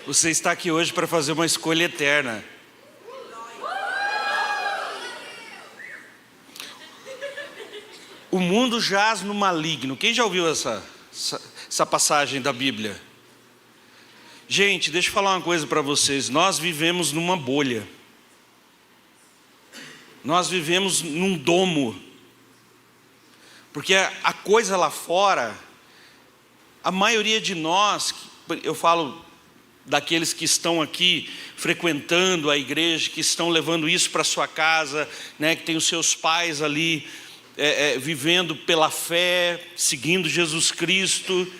Você está aqui hoje para fazer uma escolha eterna. O mundo jaz no maligno. Quem já ouviu essa passagem da Bíblia? Gente, deixa eu falar uma coisa para vocês. Nós vivemos numa bolha. Nós vivemos num domo. Porque a coisa lá fora, a maioria de nós, eu falo daqueles que estão aqui frequentando a igreja, que estão levando isso para sua casa, né, que tem os seus pais ali vivendo pela fé, seguindo Jesus Cristo.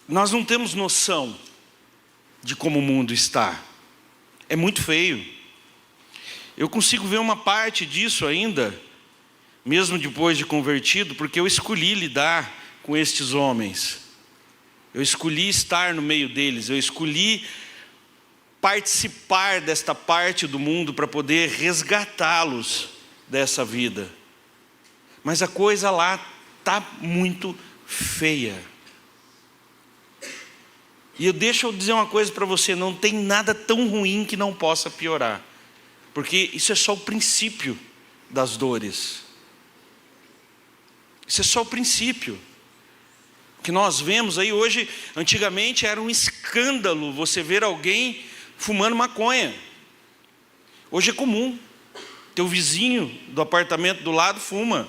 Nós não temos noção de como o mundo está. É muito feio. Eu consigo ver uma parte disso ainda, mesmo depois de convertido, porque eu escolhi lidar com estes homens. Eu escolhi estar no meio deles, eu escolhi participar desta parte do mundo para poder resgatá-los dessa vida. Mas a coisa lá está muito feia. E deixa eu dizer uma coisa para você, não tem nada tão ruim que não possa piorar. Porque isso é só o princípio das dores. Isso é só o princípio. Que nós vemos aí hoje, antigamente era um escândalo você ver alguém fumando maconha. Hoje é comum. Teu vizinho do apartamento do lado fuma.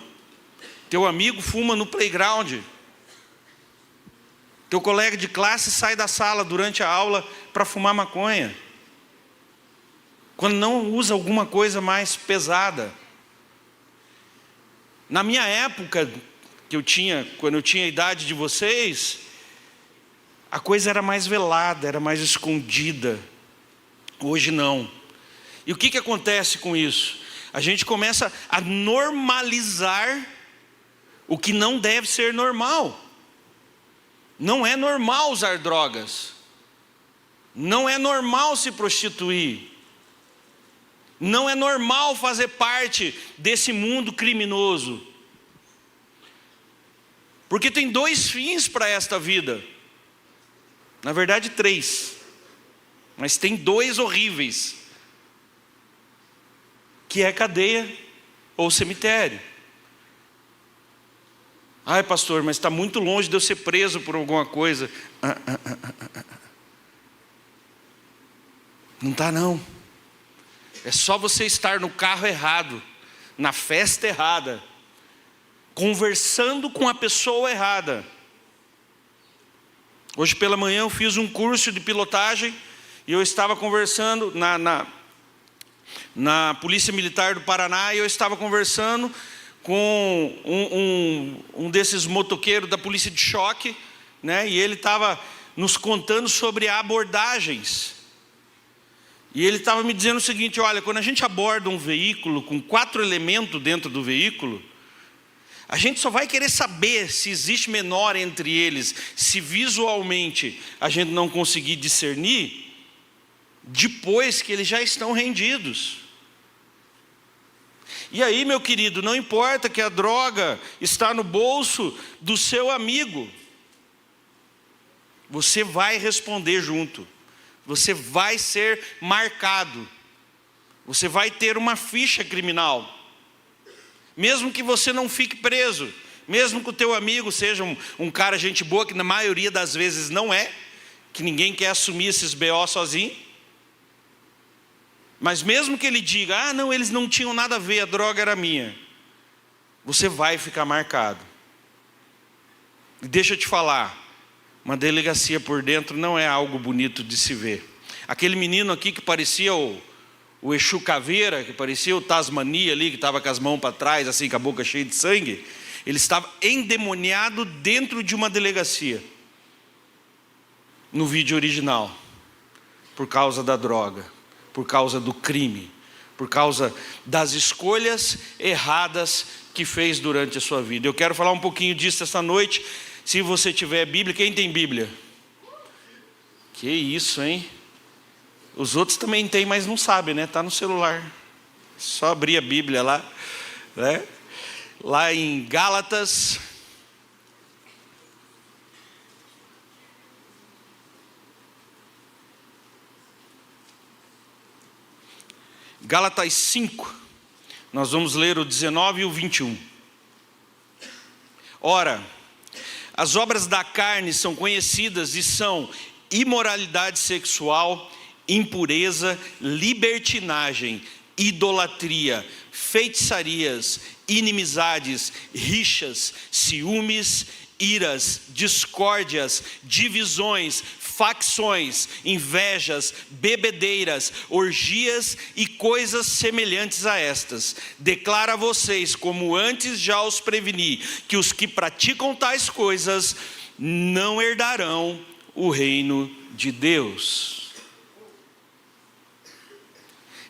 Teu amigo fuma no playground. Teu colega de classe sai da sala durante a aula para fumar maconha. Quando não usa alguma coisa mais pesada. Na minha época, quando eu tinha a idade de vocês, a coisa era mais velada, era mais escondida. Hoje não. E o que acontece com isso? A gente começa a normalizar o que não deve ser normal. Não é normal usar drogas. Não é normal se prostituir. Não é normal fazer parte desse mundo criminoso. Porque tem 2 fins para esta vida. Na verdade 3. Mas tem 2 horríveis. Que é cadeia ou cemitério. Ai, pastor, mas está muito longe de eu ser preso por alguma coisa. Não está não. É só você estar no carro errado, na festa errada, conversando com a pessoa errada. Hoje pela manhã eu fiz um curso de pilotagem e eu estava conversando na Polícia Militar do Paraná, e eu estava conversando com um desses motoqueiros da polícia de choque, né? E ele estava nos contando sobre abordagens. E ele estava me dizendo o seguinte: olha, quando a gente aborda um veículo com 4 elementos dentro do veículo, a gente só vai querer saber se existe menor entre eles, se visualmente a gente não conseguir discernir, depois que eles já estão rendidos. E aí, meu querido, não importa que a droga está no bolso do seu amigo, você vai responder junto. Você vai ser marcado. Você vai ter uma ficha criminal. Mesmo que você não fique preso, mesmo que o teu amigo seja um cara gente boa, que na maioria das vezes não é, que ninguém quer assumir esses BO sozinho. Mas mesmo que ele diga, não, eles não tinham nada a ver, a droga era minha, você vai ficar marcado. E deixa eu te falar, uma delegacia por dentro não é algo bonito de se ver. Aquele menino aqui que parecia o Exu Caveira, que parecia o Tasmania ali, que estava com as mãos para trás, assim, com a boca cheia de sangue, ele estava endemoniado dentro de uma delegacia, no vídeo original, por causa da droga, por causa do crime, por causa das escolhas erradas que fez durante a sua vida. Eu quero falar um pouquinho disso essa noite. Se você tiver Bíblia, quem tem Bíblia? Que isso, hein? Os outros também têm, mas não sabem, né? Está no celular. Só abrir a Bíblia lá, né? Lá em Gálatas. Gálatas 5, nós vamos ler o 19 e o 21. Ora, as obras da carne são conhecidas e são imoralidade sexual, impureza, libertinagem, idolatria, feitiçarias, inimizades, rixas, ciúmes, iras, discórdias, divisões, facções, invejas, bebedeiras, orgias e coisas semelhantes a estas. Declaro a vocês, como antes já os preveni, que os que praticam tais coisas não herdarão o reino de Deus.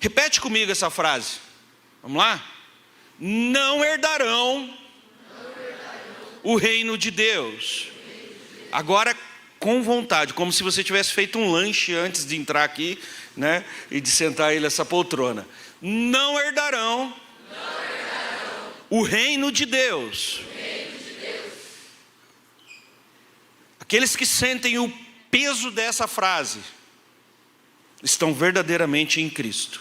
Repete comigo essa frase. Vamos lá? Não herdarão o reino de Deus. Agora, com vontade, como se você tivesse feito um lanche antes de entrar aqui, né? E de sentar ele nessa poltrona. Não herdarão o reino de Deus. Aqueles que sentem o peso dessa frase estão verdadeiramente em Cristo.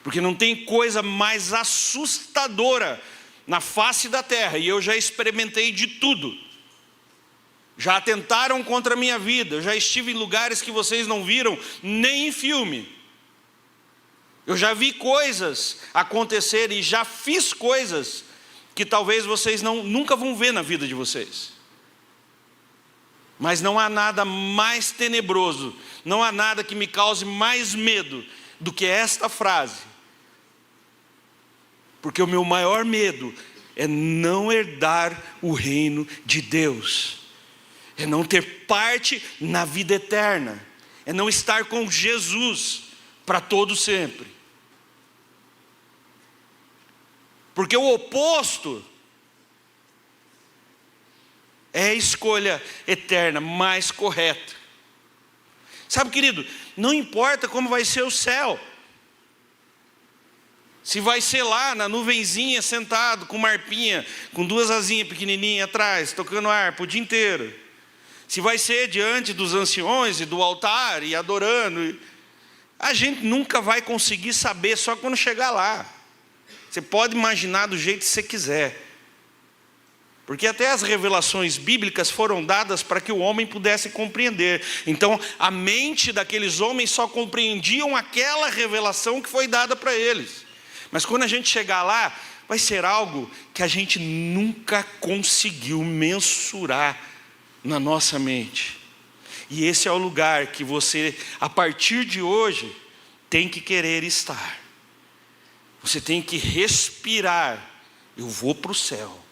Porque não tem coisa mais assustadora na face da terra, e eu já experimentei de tudo. Já atentaram contra a minha vida, eu já estive em lugares que vocês não viram nem em filme. Eu já vi coisas acontecerem e já fiz coisas que talvez vocês nunca vão ver na vida de vocês. Mas não há nada mais tenebroso, não há nada que me cause mais medo do que esta frase. Porque o meu maior medo é não herdar o reino de Deus. É não ter parte na vida eterna. É não estar com Jesus para todo sempre. Porque o oposto é a escolha eterna mais correta. Sabe, querido, não importa como vai ser o céu. Se vai ser lá na nuvenzinha, sentado com uma harpinha, com duas asinhas pequenininhas atrás, tocando harpa o dia inteiro. Se vai ser diante dos anciões e do altar e adorando. A gente nunca vai conseguir saber, só quando chegar lá. Você pode imaginar do jeito que você quiser. Porque até as revelações bíblicas foram dadas para que o homem pudesse compreender. Então, a mente daqueles homens só compreendiam aquela revelação que foi dada para eles. Mas quando a gente chegar lá, vai ser algo que a gente nunca conseguiu mensurar na nossa mente. E esse é o lugar que você, a partir de hoje, tem que querer estar. Você tem que respirar. Eu vou para o céu.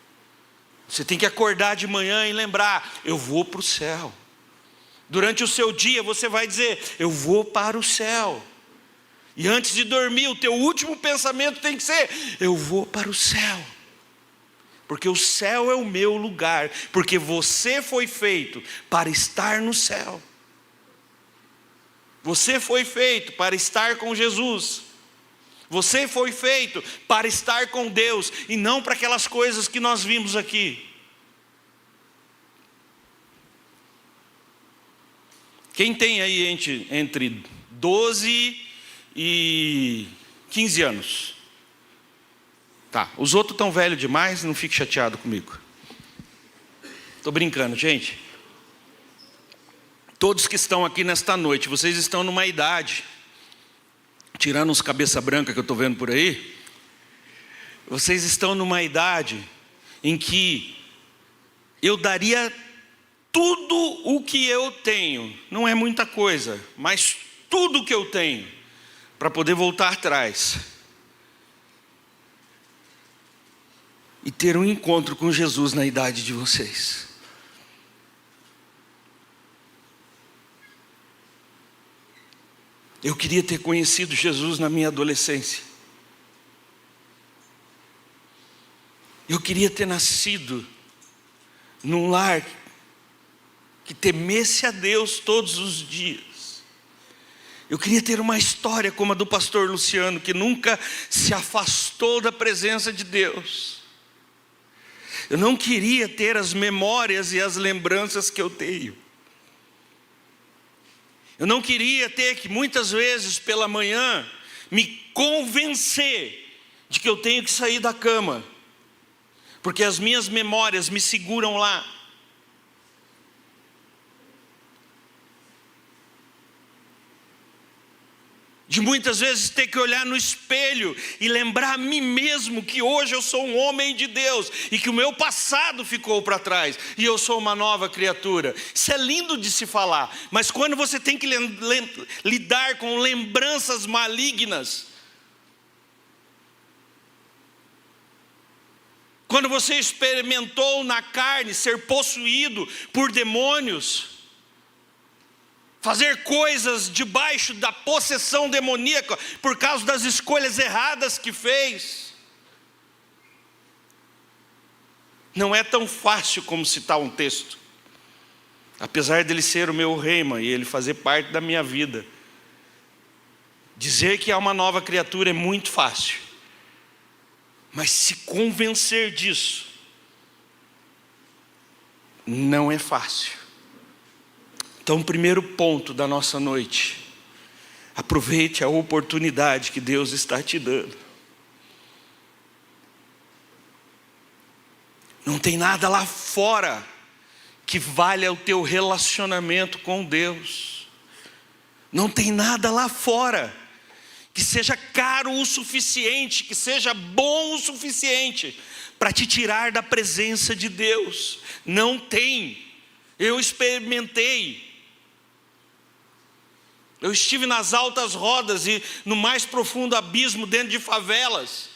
Você tem que acordar de manhã e lembrar, eu vou para o céu. Durante o seu dia você vai dizer, eu vou para o céu. E antes de dormir, o teu último pensamento tem que ser, eu vou para o céu. Porque o céu é o meu lugar. Porque você foi feito para estar no céu. Você foi feito para estar com Jesus. Você foi feito para estar com Deus e não para aquelas coisas que nós vimos aqui. Quem tem aí entre 12 e 15 anos? Tá, os outros estão velhos demais, não fique chateado comigo. Estou brincando, gente. Todos que estão aqui nesta noite, vocês estão numa idade, tirando uns cabeça branca que eu estou vendo por aí, vocês estão numa idade em que eu daria tudo o que eu tenho, não é muita coisa, mas tudo que eu tenho, para poder voltar atrás e ter um encontro com Jesus na idade de vocês. Eu queria ter conhecido Jesus na minha adolescência. Eu queria ter nascido num lar que temesse a Deus todos os dias. Eu queria ter uma história como a do pastor Luciano, que nunca se afastou da presença de Deus. Eu não queria ter as memórias e as lembranças que eu tenho. Eu não queria ter que muitas vezes pela manhã me convencer de que eu tenho que sair da cama, porque as minhas memórias me seguram lá. De muitas vezes ter que olhar no espelho e lembrar a mim mesmo que hoje eu sou um homem de Deus e que o meu passado ficou para trás e eu sou uma nova criatura. Isso é lindo de se falar, mas quando você tem que lidar com lembranças malignas, quando você experimentou na carne ser possuído por demônios, fazer coisas debaixo da possessão demoníaca por causa das escolhas erradas que fez, não é tão fácil como citar um texto, apesar dele ser o meu rema e ele fazer parte da minha vida. Dizer que há uma nova criatura é muito fácil, mas se convencer disso não é fácil. Então, o primeiro ponto da nossa noite: aproveite a oportunidade que Deus está te dando. Não tem nada lá fora que valha o teu relacionamento com Deus. Não tem nada lá fora que seja caro o suficiente, que seja bom o suficiente para te tirar da presença de Deus. Não tem. Eu experimentei. Eu estive nas altas rodas e no mais profundo abismo dentro de favelas.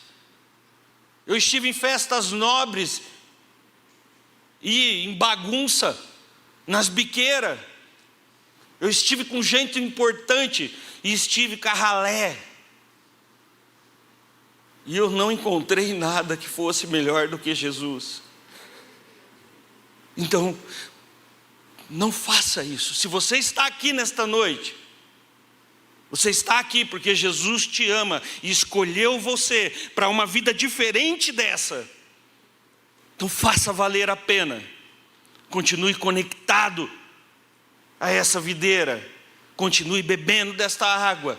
Eu estive em festas nobres e em bagunça, nas biqueiras. Eu estive com gente importante e estive com a ralé. E eu não encontrei nada que fosse melhor do que Jesus. Então, não faça isso. Se você está aqui nesta noite, você está aqui porque Jesus te ama e escolheu você para uma vida diferente dessa. Então faça valer a pena. Continue conectado a essa videira. Continue bebendo desta água.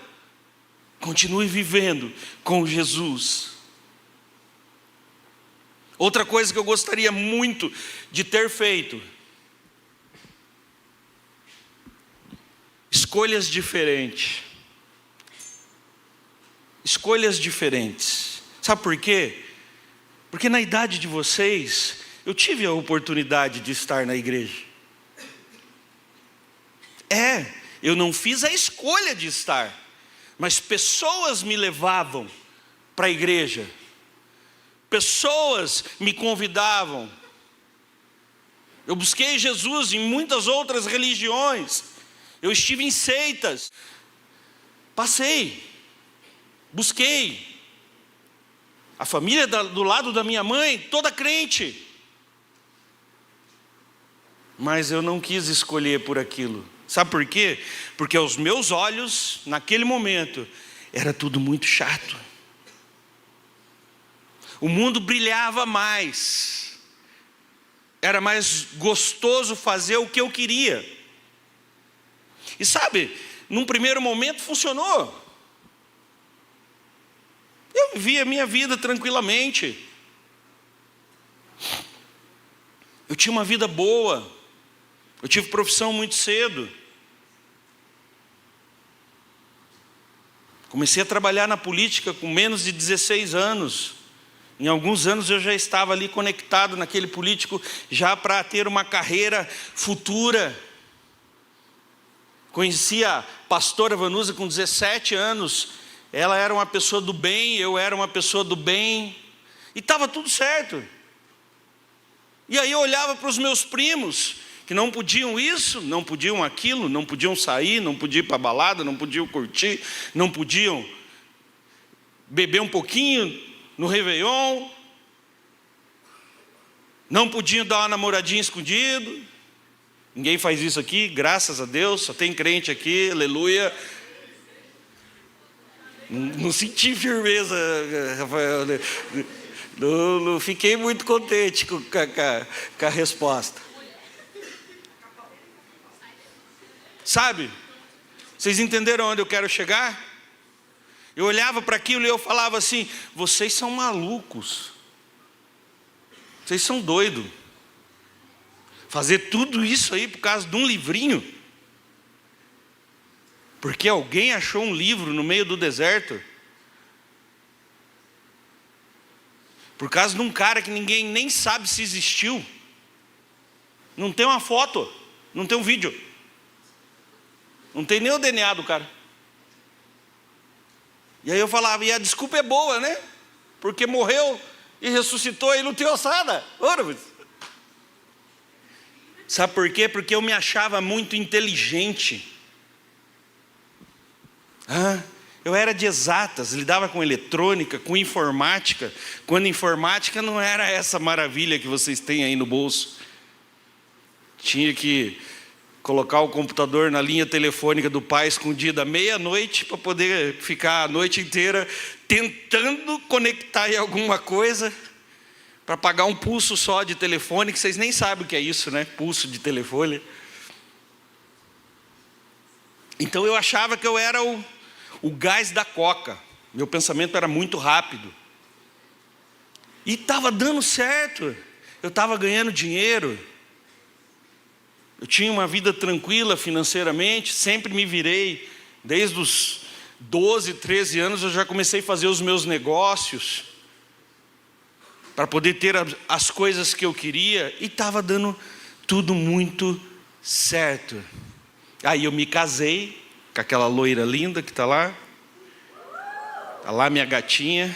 Continue vivendo com Jesus. Outra coisa que eu gostaria muito de ter feito: escolhas diferentes. Escolhas diferentes. Sabe por quê? Porque na idade de vocês, eu tive a oportunidade de estar na igreja. Eu não fiz a escolha de estar, mas pessoas me levavam para a igreja. Pessoas me convidavam. Eu busquei Jesus em muitas outras religiões. Eu estive em seitas. Passei. Busquei. A família do lado da minha mãe, toda crente. Mas eu não quis escolher por aquilo. Sabe por quê? Porque aos meus olhos, naquele momento, era tudo muito chato. O mundo brilhava mais. Era mais gostoso fazer o que eu queria. E sabe, num primeiro momento funcionou. Eu vivia a minha vida tranquilamente. Eu tinha uma vida boa. Eu tive profissão muito cedo. Comecei a trabalhar na política com menos de 16 anos. Em alguns anos eu já estava ali conectado naquele político, já para ter uma carreira futura. Conheci a pastora Vanusa com 17 anos. Ela era uma pessoa do bem, eu era uma pessoa do bem. E estava tudo certo. E aí eu olhava para os meus primos, que não podiam isso, não podiam aquilo, não podiam sair, não podiam ir para a balada, não podiam curtir, não podiam beber um pouquinho no Réveillon, não podiam dar uma namoradinha escondido. Ninguém faz isso aqui, graças a Deus, só tem crente aqui, aleluia. Não senti firmeza, Rafael. Não fiquei muito contente com a resposta. Sabe? Vocês entenderam onde eu quero chegar? Eu olhava para aquilo e eu falava assim: vocês são malucos. Vocês são doidos. Fazer tudo isso aí por causa de um livrinho? Porque alguém achou um livro no meio do deserto? Por causa de um cara que ninguém nem sabe se existiu? Não tem uma foto, não tem um vídeo, não tem nem o DNA do cara. E aí eu falava, e a desculpa é boa, né? Porque morreu e ressuscitou e não tem ossada. Ora, sabe por quê? Porque eu me achava muito inteligente. Eu era de exatas, lidava com eletrônica, com informática, quando informática não era essa maravilha que vocês têm aí no bolso. Tinha que colocar o computador na linha telefônica do pai escondida à meia-noite para poder ficar a noite inteira tentando conectar em alguma coisa para pagar um pulso só de telefone, que vocês nem sabem o que é isso, né? Pulso de telefone. Então eu achava que eu era o gás da coca. Meu pensamento era muito rápido. E estava dando certo. Eu estava ganhando dinheiro. Eu tinha uma vida tranquila financeiramente, sempre me virei. Desde os 12, 13 anos eu já comecei a fazer os meus negócios para poder ter as coisas que eu queria, e estava dando tudo muito certo. Aí eu me casei com aquela loira linda que está lá. Está lá minha gatinha.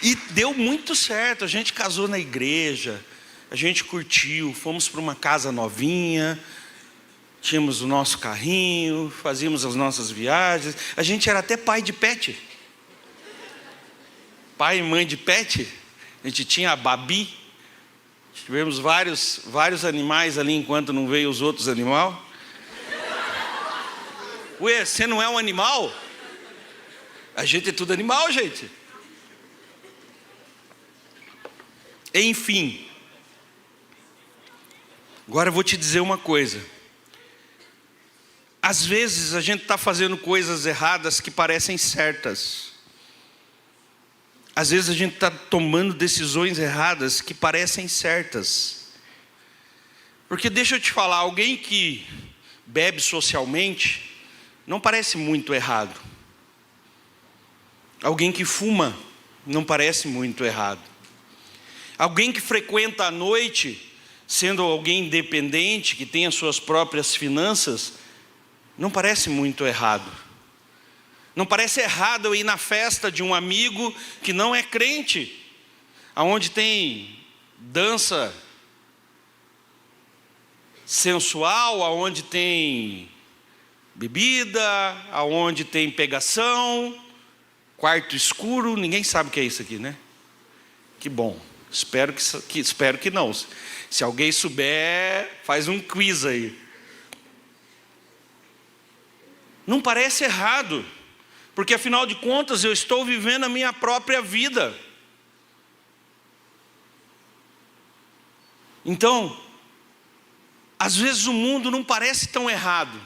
E deu muito certo, a gente casou na igreja, a gente curtiu, fomos para uma casa novinha, tínhamos o nosso carrinho, fazíamos as nossas viagens, a gente era até pai de pet. Pai e mãe de pet, a gente tinha a Babi, tivemos vários animais ali enquanto não veio os outros animais. Ué, você não é um animal? A gente é tudo animal, gente. Enfim, agora eu vou te dizer uma coisa. Às vezes a gente está fazendo coisas erradas que parecem certas. Às vezes a gente está tomando decisões erradas que parecem certas. Porque deixa eu te falar, alguém que bebe socialmente não parece muito errado. Alguém que fuma não parece muito errado. Alguém que frequenta à noite, sendo alguém independente, que tem as suas próprias finanças, não parece muito errado. Não parece errado eu ir na festa de um amigo que não é crente, aonde tem dança sensual, aonde tem bebida, aonde tem pegação, quarto escuro. Ninguém sabe o que é isso aqui, né? Que bom. Espero que não. Se alguém souber, faz um quiz aí. Não parece errado, porque afinal de contas eu estou vivendo a minha própria vida. Então, às vezes o mundo não parece tão errado.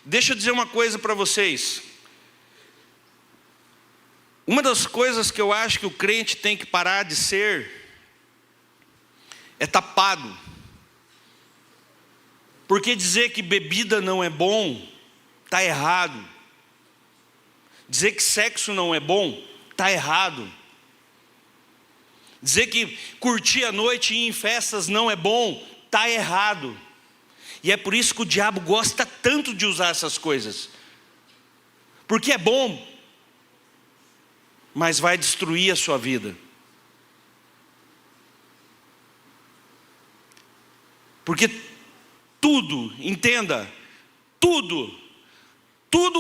Deixa eu dizer uma coisa para vocês. Uma das coisas que eu acho que o crente tem que parar de ser é tapado. Porque dizer que bebida não é bom está errado. Dizer que sexo não é bom está errado. Dizer que curtir a noite e ir em festas não é bom está errado. E é por isso que o diabo gosta tanto de usar essas coisas. Porque é bom, mas vai destruir a sua vida. Porque tudo, entenda, tudo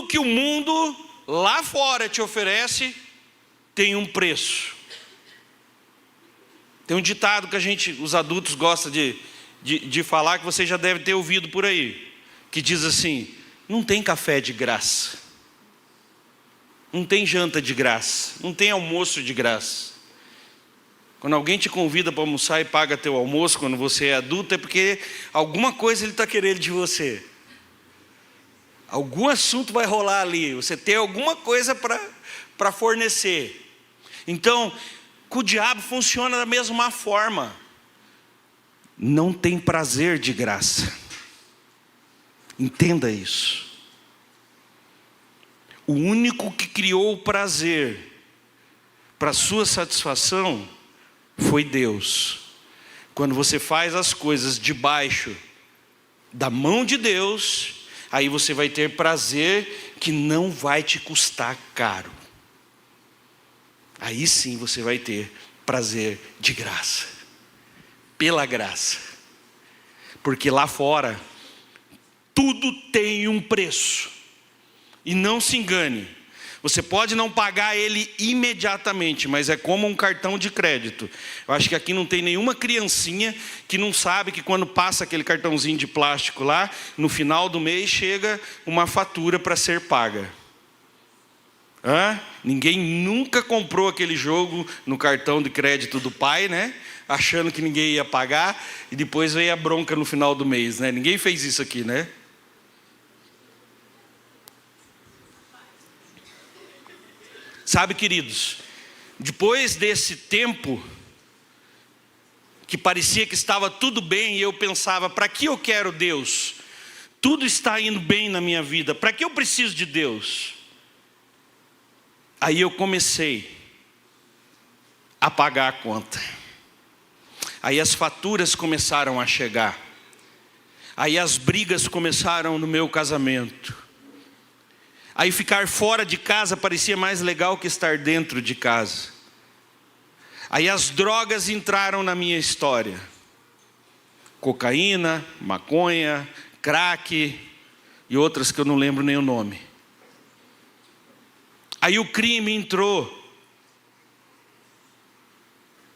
que o mundo lá fora te oferece tem um preço. Tem um ditado que os adultos gostam de falar, que você já deve ter ouvido por aí, que diz assim: não tem café de graça. Não tem janta de graça, não tem almoço de graça. Quando alguém te convida para almoçar e paga teu almoço quando você é adulto, é porque alguma coisa ele está querendo de você. Algum assunto vai rolar ali, você tem alguma coisa para fornecer. Então, com o diabo funciona da mesma forma. Não tem prazer de graça. Entenda isso. O único que criou o prazer para sua satisfação foi Deus. Quando você faz as coisas debaixo da mão de Deus, aí você vai ter prazer que não vai te custar caro. Aí sim você vai ter prazer de graça, pela graça. Porque lá fora, tudo tem um preço. E não se engane, você pode não pagar ele imediatamente, mas é como um cartão de crédito. Eu acho que aqui não tem nenhuma criancinha que não sabe que quando passa aquele cartãozinho de plástico lá, no final do mês chega uma fatura para ser paga. Ninguém nunca comprou aquele jogo no cartão de crédito do pai, né? Achando que ninguém ia pagar, e depois veio a bronca no final do mês, né? Ninguém fez isso aqui, né? Sabe, queridos, depois desse tempo, que parecia que estava tudo bem, e eu pensava, para que eu quero Deus? Tudo está indo bem na minha vida, para que eu preciso de Deus? Aí eu comecei a pagar a conta. Aí as faturas começaram a chegar. Aí as brigas começaram no meu casamento. Aí ficar fora de casa parecia mais legal que estar dentro de casa. Aí as drogas entraram na minha história. Cocaína, maconha, crack e outras que eu não lembro nem o nome. Aí o crime entrou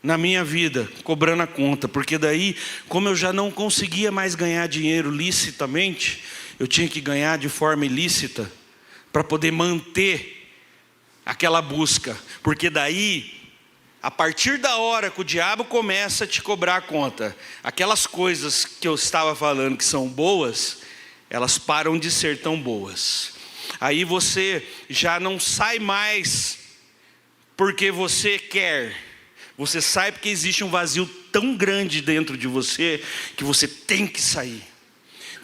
na minha vida, cobrando a conta. Porque daí, como eu já não conseguia mais ganhar dinheiro licitamente, eu tinha que ganhar de forma ilícita, para poder manter aquela busca. Porque daí, a partir da hora que o diabo começa a te cobrar a conta, aquelas coisas que eu estava falando que são boas, elas param de ser tão boas. Aí você já não sai mais porque você quer, você sai porque existe um vazio tão grande dentro de você, que você tem que sair.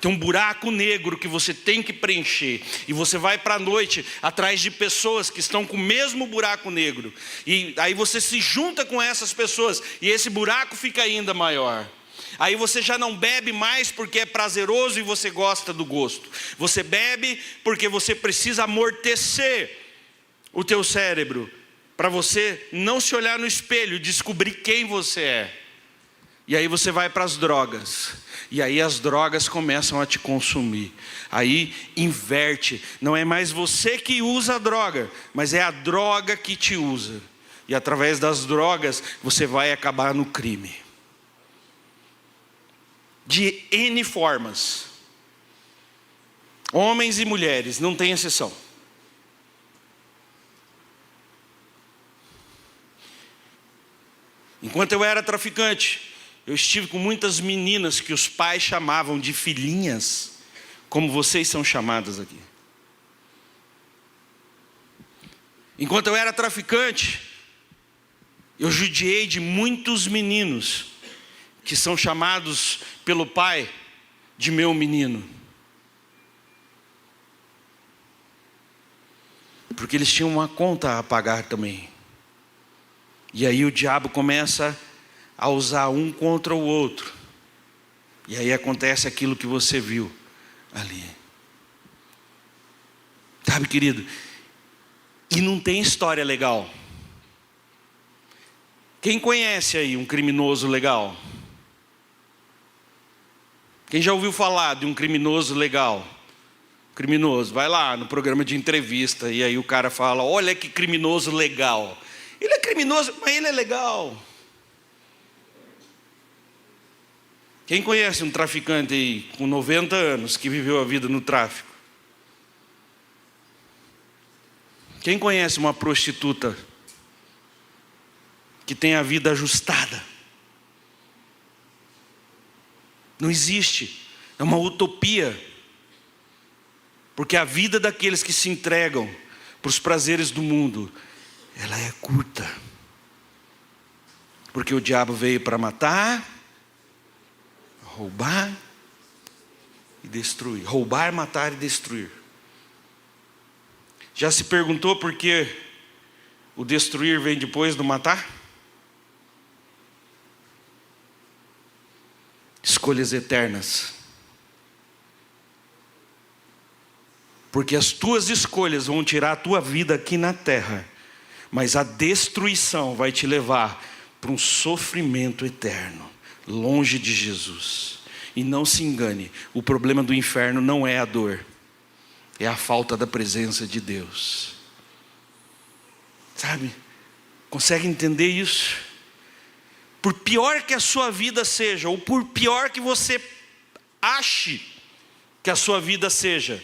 Tem um buraco negro que você tem que preencher. E você vai para a noite atrás de pessoas que estão com o mesmo buraco negro. E aí você se junta com essas pessoas e esse buraco fica ainda maior. Aí você já não bebe mais porque é prazeroso e você gosta do gosto. Você bebe porque você precisa amortecer o teu cérebro, para você não se olhar no espelho e descobrir quem você é. E aí você vai para as drogas. E aí as drogas começam a te consumir. Aí inverte. Não é mais você que usa a droga, mas é a droga que te usa. E através das drogas você vai acabar no crime. De N formas. Homens e mulheres, não tem exceção. Enquanto eu era traficante, eu estive com muitas meninas que os pais chamavam de filhinhas, como vocês são chamadas aqui. Enquanto eu era traficante, eu judiei de muitos meninos que são chamados pelo pai de meu menino. Porque eles tinham uma conta a pagar também. E aí o diabo começa a usar um contra o outro. E aí acontece aquilo que você viu ali. Sabe, querido? E não tem história legal. Quem conhece aí um criminoso legal? Quem já ouviu falar de um criminoso legal? Criminoso, vai lá no programa de entrevista e aí o cara fala, olha que criminoso legal. Ele é criminoso, mas ele é legal. Quem conhece um traficante aí com 90 anos que viveu a vida no tráfico? Quem conhece uma prostituta que tem a vida ajustada. Não existe. É uma utopia. Porque a vida daqueles que se entregam para os prazeres do mundo, ela é curta. Porque o diabo veio para matar, roubar e destruir. Roubar, matar e destruir. Já se perguntou por que o destruir vem depois do matar? Escolhas eternas. Porque as tuas escolhas vão tirar a tua vida aqui na terra, mas a destruição vai te levar para um sofrimento eterno, longe de Jesus. E não se engane, o problema do inferno não é a dor, é a falta da presença de Deus. Sabe? Consegue entender isso? Por pior que a sua vida seja, ou por pior que você ache que a sua vida seja,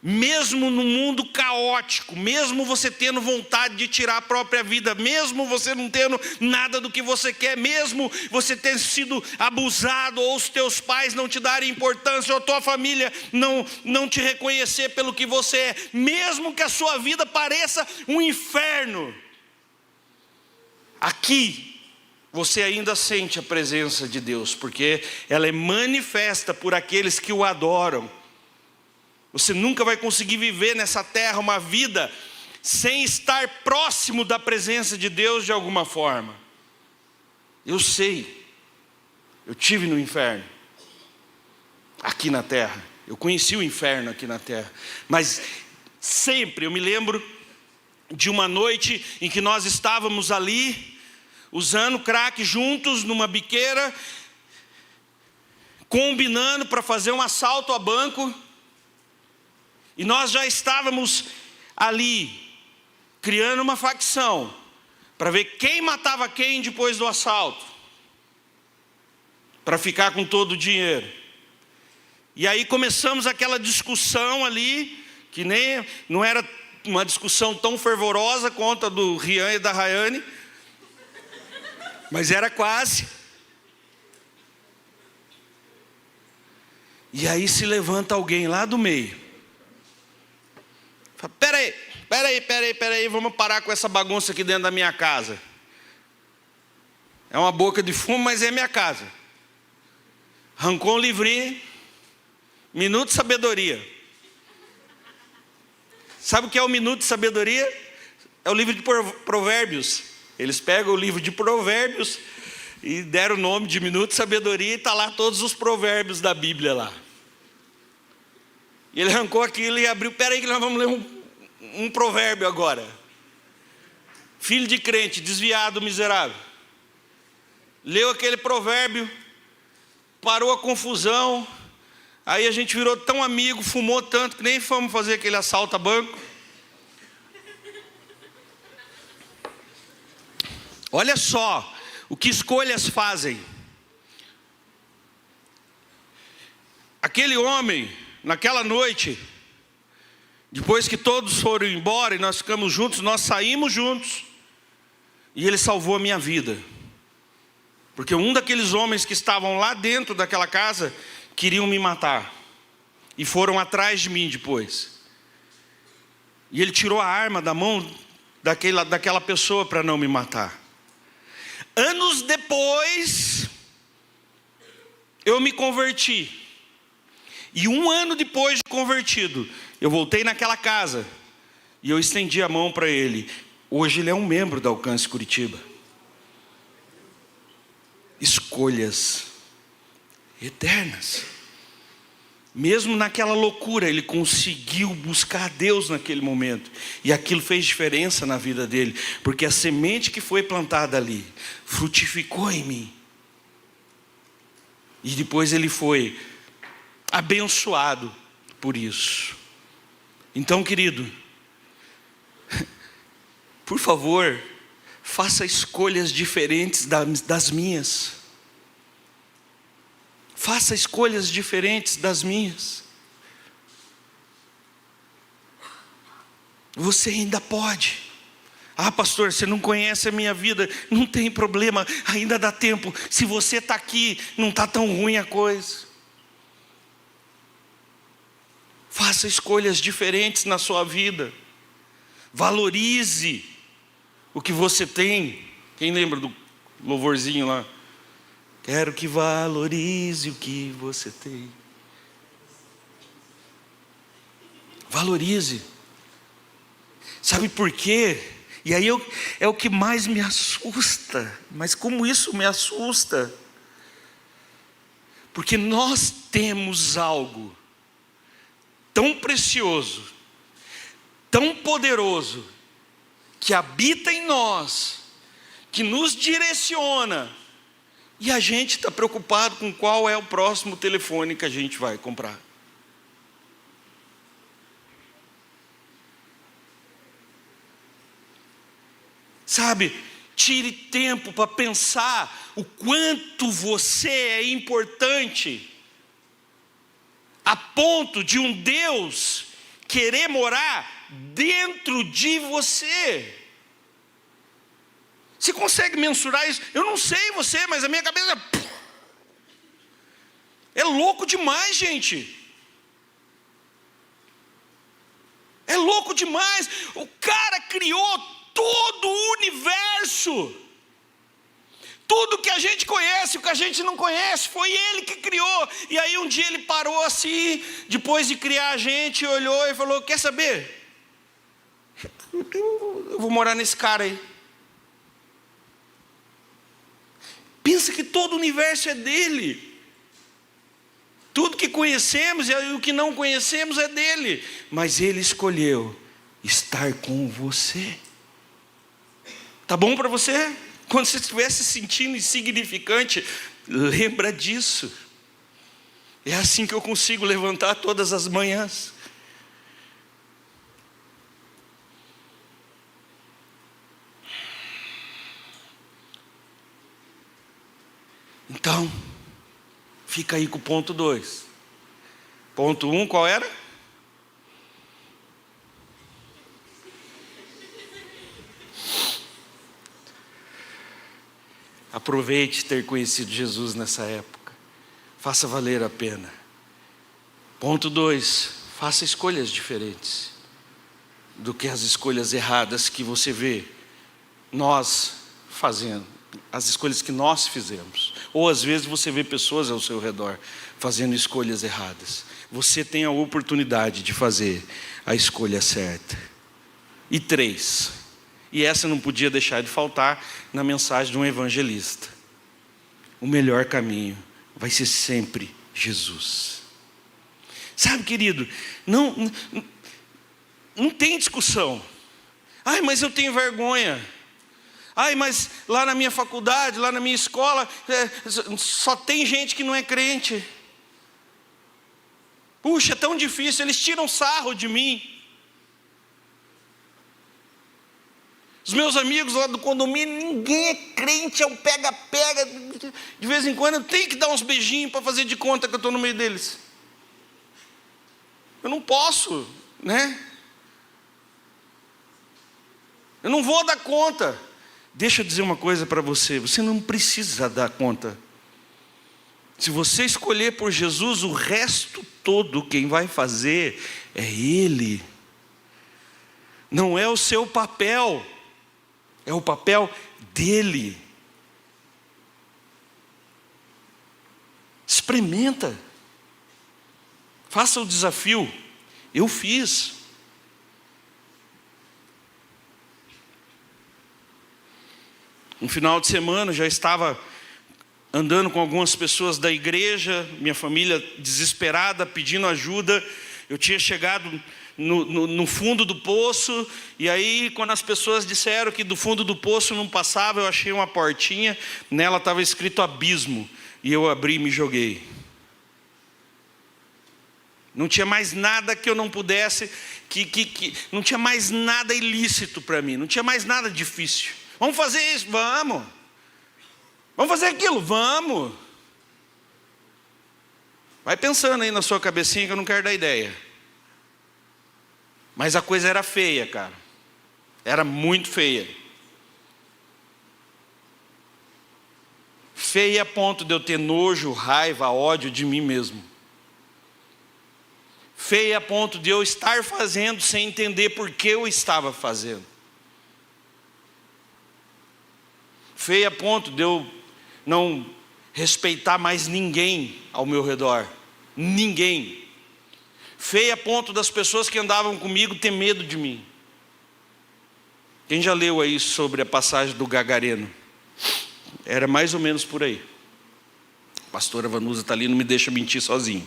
mesmo no mundo caótico, mesmo você tendo vontade de tirar a própria vida, mesmo você não tendo nada do que você quer, mesmo você tendo sido abusado, ou os teus pais não te darem importância, ou a tua família não te reconhecer pelo que você é, mesmo que a sua vida pareça um inferno, aqui você ainda sente a presença de Deus, porque ela é manifesta por aqueles que o adoram. Você nunca vai conseguir viver nessa terra uma vida sem estar próximo da presença de Deus de alguma forma. Eu sei, eu tive no inferno, aqui na terra. Eu conheci o inferno aqui na terra. Mas sempre eu me lembro de uma noite em que nós estávamos ali, usando crack juntos numa biqueira, combinando para fazer um assalto a banco. E nós já estávamos ali, criando uma facção, para ver quem matava quem depois do assalto, para ficar com todo o dinheiro. E aí começamos aquela discussão ali, que nem não era uma discussão tão fervorosa quanto a do Rian e da Rayane, mas era quase. E aí se levanta alguém lá do meio. Fala, peraí, vamos parar com essa bagunça aqui dentro da minha casa. É uma boca de fumo, mas é minha casa. Arrancou um livrinho, Minuto de Sabedoria. Sabe o que é o Minuto de Sabedoria? É o livro de Provérbios. Eles pegam o livro de Provérbios e deram o nome de Minuto de Sabedoria, e está lá todos os provérbios da Bíblia lá. E ele arrancou aquilo e abriu, peraí que nós vamos ler um provérbio agora. Filho de crente, desviado, miserável. Leu aquele provérbio, parou a confusão, aí a gente virou tão amigo, fumou tanto, que nem fomos fazer aquele assalto a banco. Olha só, o que escolhas fazem. Aquele homem, naquela noite, depois que todos foram embora e nós ficamos juntos, nós saímos juntos, e ele salvou a minha vida, porque um daqueles homens que estavam lá dentro daquela casa queriam me matar, e foram atrás de mim depois, e ele tirou a arma da mão daquela pessoa para não me matar. Anos depois eu me converti. E 1 ano depois de convertido, eu voltei naquela casa e eu estendi a mão para ele. Hoje ele é um membro da Alcance Curitiba. Escolhas eternas. Mesmo naquela loucura, ele conseguiu buscar a Deus naquele momento. E aquilo fez diferença na vida dele, porque a semente que foi plantada ali frutificou em mim. E depois ele foi abençoado por isso. Então, querido, por favor, faça escolhas diferentes das minhas. Faça escolhas diferentes das minhas. Você ainda pode. Ah, pastor, você não conhece a minha vida. Não tem problema, ainda dá tempo. Se você está aqui, não está tão ruim a coisa. Faça escolhas diferentes na sua vida. Valorize o que você tem. Quem lembra do louvorzinho lá? Quero que valorize o que você tem. Valorize. Sabe por quê? E aí é o que mais me assusta. Mas como isso me assusta? Porque nós temos algo tão precioso, tão poderoso, que habita em nós, que nos direciona, e a gente está preocupado com qual é o próximo telefone que a gente vai comprar. Sabe, tire tempo para pensar o quanto você é importante, a ponto de um Deus querer morar dentro de você. Você consegue mensurar isso? Eu não sei você, mas a minha cabeça é louco demais, gente. É louco demais. O cara criou todo o universo. Tudo que a gente conhece, o que a gente não conhece, foi Ele que criou. E aí um dia Ele parou assim, depois de criar a gente, olhou e falou: quer saber? Eu vou morar nesse cara aí. Pensa que todo o universo é dele. Tudo que conhecemos e o que não conhecemos é dele. Mas Ele escolheu estar com você. Tá bom para você? Quando você estiver se sentindo insignificante, lembra disso. É assim que eu consigo levantar todas as manhãs. Então, fica aí com o ponto 2. Ponto 1, qual era? Aproveite ter conhecido Jesus nessa época. Faça valer a pena. Ponto 2, faça escolhas diferentes do que as escolhas erradas que você vê nós fazendo, as escolhas que nós fizemos. Ou às vezes você vê pessoas ao seu redor fazendo escolhas erradas. Você tem a oportunidade de fazer a escolha certa. E 3, e essa não podia deixar de faltar na mensagem de um evangelista: o melhor caminho vai ser sempre Jesus. Sabe, querido, não tem discussão. Ai, mas eu tenho vergonha. Ai, mas lá na minha faculdade, lá na minha escola, só tem gente que não é crente. Puxa, é tão difícil, eles tiram sarro de mim. Os meus amigos lá do condomínio, ninguém é crente, é um pega-pega. De vez em quando eu tenho que dar uns beijinhos para fazer de conta que eu estou no meio deles. Eu não posso, né? Eu não vou dar conta. Deixa eu dizer uma coisa para você: você não precisa dar conta. Se você escolher por Jesus, o resto todo quem vai fazer é Ele. Não é o seu papel, é o papel dele. Experimenta. Faça o desafio. Eu fiz. Um final de semana, já estava andando com algumas pessoas da igreja, minha família desesperada, pedindo ajuda. Eu tinha chegado no fundo do poço, e aí quando as pessoas disseram que do fundo do poço não passava, eu achei uma portinha, nela estava escrito abismo, e eu abri e me joguei. Não tinha mais nada que eu não pudesse, não tinha mais nada ilícito para mim, não tinha mais nada difícil. Vamos fazer isso? Vamos. Vamos fazer aquilo? Vamos. Vai pensando aí na sua cabecinha que eu não quero dar ideia. Mas a coisa era feia, cara. Era muito feia. Feia a ponto de eu ter nojo, raiva, ódio de mim mesmo. Feia a ponto de eu estar fazendo sem entender por que eu estava fazendo. Feia a ponto de eu não respeitar mais ninguém ao meu redor. Ninguém. Feia a ponto das pessoas que andavam comigo ter medo de mim. Quem já leu aí sobre a passagem do Gagareno? Era mais ou menos por aí. A pastora Vanusa está ali, não me deixa mentir sozinho.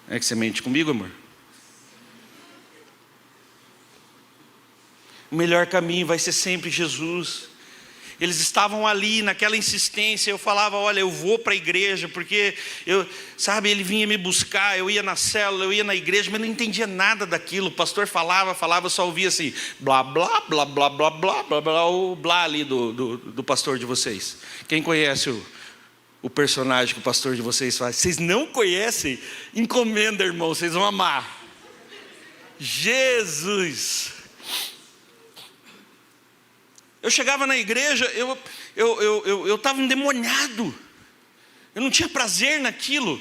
É que você mente comigo, amor? O melhor caminho vai ser sempre Jesus. Eles estavam ali naquela insistência. Eu falava, olha, eu vou para a igreja, porque ele vinha me buscar, eu ia na célula, eu ia na igreja, mas não entendia nada daquilo. O pastor falava, eu só ouvia assim, blá, blá, blá, blá, blá, blá, blá, blá, o blá ali do pastor de vocês. Quem conhece o personagem que o pastor de vocês faz? Vocês não conhecem? Encomenda, irmão, vocês vão amar. Jesus! Eu chegava na igreja, eu estava endemoniado. Eu não tinha prazer naquilo.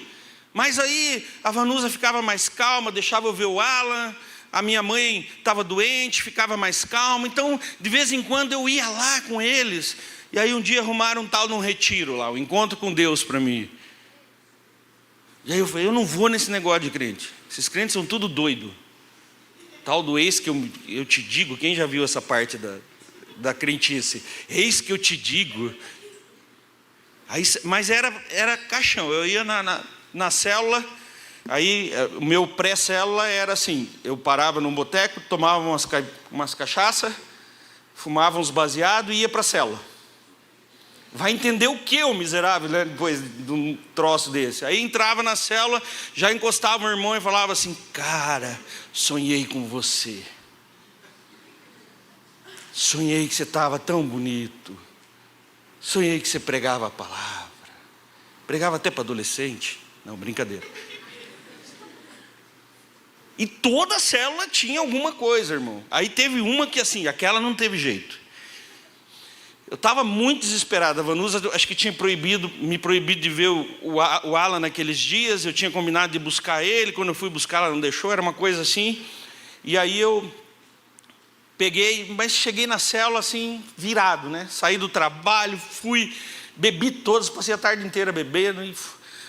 Mas aí a Vanusa ficava mais calma, deixava eu ver o Alan. A minha mãe estava doente, ficava mais calma. Então, de vez em quando eu ia lá com eles. E aí um dia arrumaram um tal de um retiro lá, um encontro com Deus para mim. E aí eu falei, eu não vou nesse negócio de crente. Esses crentes são tudo doido. Tal do eis que eu te digo, quem já viu essa parte da crentice? Eis que eu te digo. Aí, mas era caixão. Eu ia na célula. Aí o meu pré-célula era assim: eu parava num boteco, tomava umas cachaça, fumava uns baseados e ia para a célula. Vai entender o que, o miserável, né? Depois de um troço desse. Aí entrava na célula, já encostava o irmão e falava assim: cara, sonhei com você. Sonhei que você estava tão bonito. Sonhei que você pregava a palavra. Pregava até para adolescente. Não, brincadeira. E toda a célula tinha alguma coisa, irmão. Aí teve uma que assim, aquela não teve jeito. Eu estava muito desesperado. A Vanusa, acho que tinha me proibido de ver o Alan naqueles dias. Eu tinha combinado de buscar ele. Quando eu fui buscar, ela não deixou. Era uma coisa assim. E aí eu peguei, mas cheguei na célula assim, virado, né? Saí do trabalho, bebi todas, passei a tarde inteira bebendo. E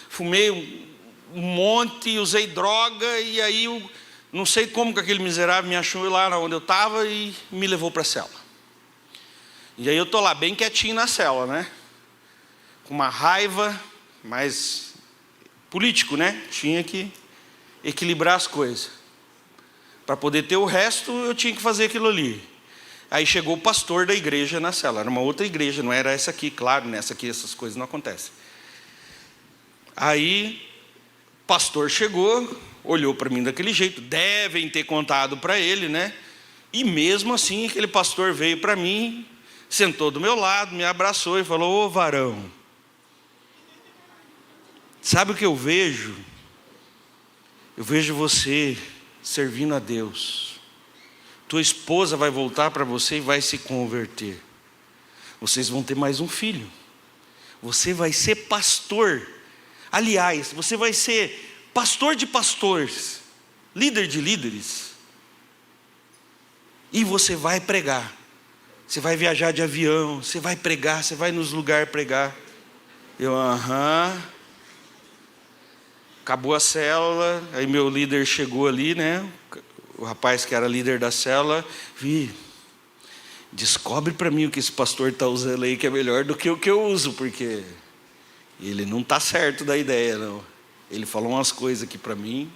fumei um monte, usei droga. E aí eu não sei como que aquele miserável me achou lá onde eu estava e me levou para a célula. E aí eu estou lá bem quietinho na célula, né? Com uma raiva, mas político, né? Tinha que equilibrar as coisas. Para poder ter o resto, eu tinha que fazer aquilo ali. Aí chegou o pastor da igreja na célula. Era uma outra igreja, não era essa aqui, claro, nessa aqui essas coisas não acontecem. Aí o pastor chegou, olhou para mim daquele jeito, devem ter contado para ele, né? E mesmo assim, aquele pastor veio para mim, sentou do meu lado, me abraçou e falou: ô varão, sabe o que eu vejo? Eu vejo você servindo a Deus. Tua esposa vai voltar para você e vai se converter. Vocês vão ter mais um filho. Você vai ser pastor. Aliás, você vai ser pastor de pastores, líder de líderes. E você vai pregar. Você vai viajar de avião, você vai pregar, você vai nos lugares pregar. Eu, Acabou a célula, aí meu líder chegou ali, né? O rapaz que era líder da célula, descobre para mim o que esse pastor está usando aí, que é melhor do que o que eu uso, porque ele não está certo da ideia, não. Ele falou umas coisas aqui para mim,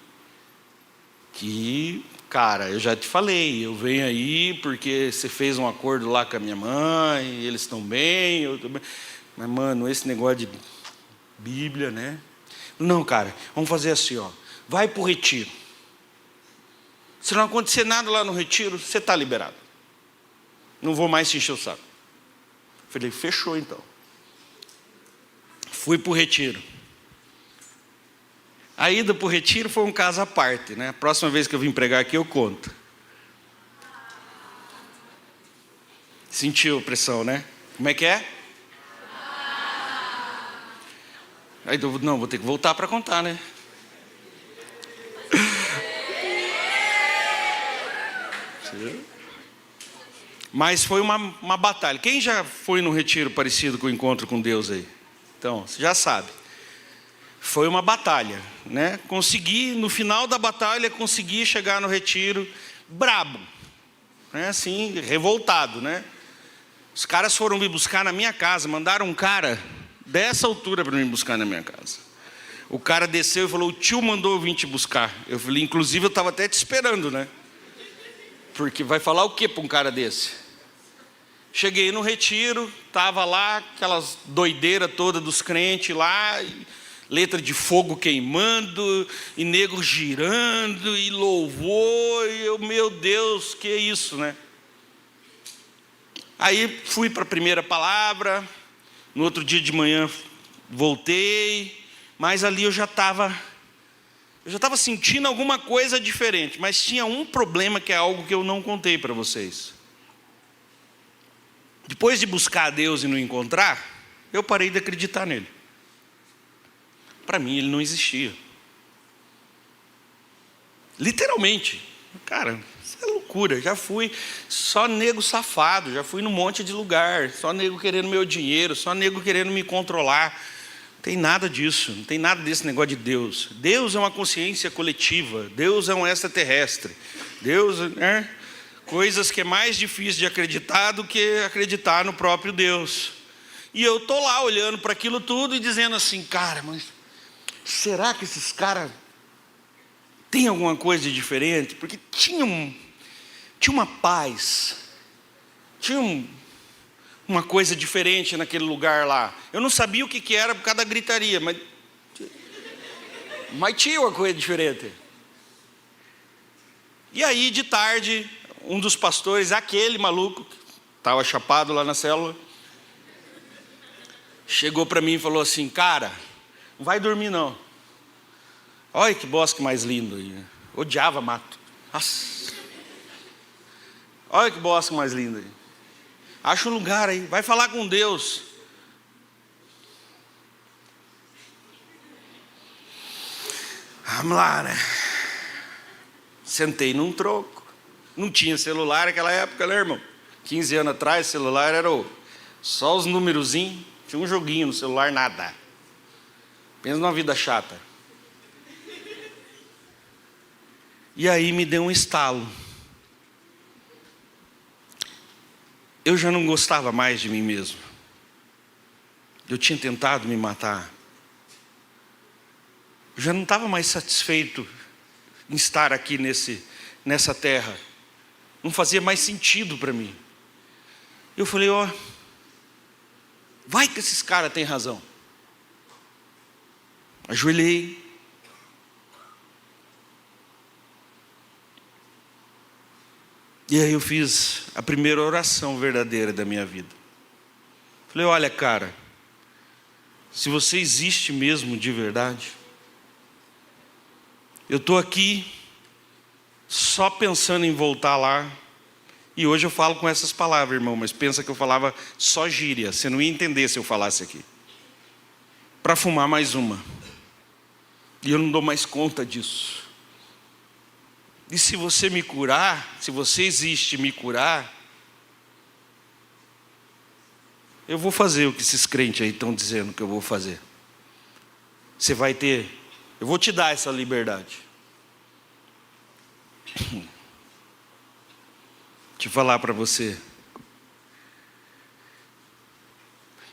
que, cara, eu já te falei, eu venho aí porque você fez um acordo lá com a minha mãe, eles estão bem, eu estou bem. Mas, mano, esse negócio de Bíblia, né? Não, cara, vamos fazer assim, ó. Vai para o retiro. Se não acontecer nada lá no retiro, você está liberado. Não vou mais te encher o saco. Falei, fechou então. Fui para o retiro. A ida para o retiro foi um caso à parte, né? A próxima vez que eu vim pregar aqui eu conto. Sentiu a pressão, né? Como é que é? Aí não, vou ter que voltar para contar, né? Mas foi uma batalha. Quem já foi num retiro parecido com o encontro com Deus aí? Então, você já sabe. Foi uma batalha, né? Consegui, no final da batalha, consegui chegar no retiro brabo, né? Assim, revoltado, né? Os caras foram me buscar na minha casa, mandaram um cara dessa altura para me buscar na minha casa. O cara desceu e falou: o tio mandou eu vir te buscar. Eu falei: inclusive eu estava até te esperando, né? Porque vai falar o que para um cara desse? Cheguei no retiro, estava lá aquelas doideiras todas dos crentes lá, letra de fogo queimando, e nego girando, e louvor, e eu, meu Deus, que é isso, né? Aí fui para a primeira palavra, no outro dia de manhã voltei, mas ali eu já estava sentindo alguma coisa diferente, mas tinha um problema que é algo que eu não contei para vocês. Depois de buscar a Deus e não encontrar, eu parei de acreditar nele. Para mim ele não existia. Literalmente. Cara, isso é loucura. Já fui só nego safado, já fui num monte de lugar, só nego querendo meu dinheiro, só nego querendo me controlar. Não tem nada disso, não tem nada desse negócio de Deus. Deus é uma consciência coletiva, Deus é um extraterrestre. Deus é coisas que é mais difícil de acreditar do que acreditar no próprio Deus. E eu estou lá olhando para aquilo tudo e dizendo assim: cara, mas será que esses caras têm alguma coisa de diferente? Porque tinha uma paz, tinha uma coisa diferente naquele lugar lá. Eu não sabia o que era por causa da gritaria, mas tinha uma coisa diferente. E aí, de tarde, um dos pastores, aquele maluco, que estava chapado lá na célula, chegou para mim e falou assim: cara, não vai dormir não. Olha que bosque mais lindo aí. Odiava mato. Nossa. Olha que bosque mais lindo aí. Acha um lugar aí, vai falar com Deus. Vamos lá, né? Sentei num tronco. Não tinha celular naquela época, né, irmão? 15 anos atrás, celular era só os númerozinhos. Tinha um joguinho no celular, nada. Pensa numa vida chata. E aí me deu um estalo. Eu já não gostava mais de mim mesmo. Eu tinha tentado me matar. Eu já não estava mais satisfeito em estar aqui nessa terra. Não fazia mais sentido para mim. Eu falei: ó, vai que esses caras têm razão. Ajoelhei. E aí eu fiz a primeira oração verdadeira da minha vida. Falei: olha, cara, se você existe mesmo de verdade, eu estou aqui só pensando em voltar lá. E hoje eu falo com essas palavras, irmão, mas pensa que eu falava só gíria. Você não ia entender se eu falasse aqui. Para fumar mais uma. E eu não dou mais conta disso. E se você me curar, se você existe me curar, eu vou fazer o que esses crentes aí estão dizendo que eu vou fazer. Você vai ter, eu vou te dar essa liberdade. Deixa eu falar para você.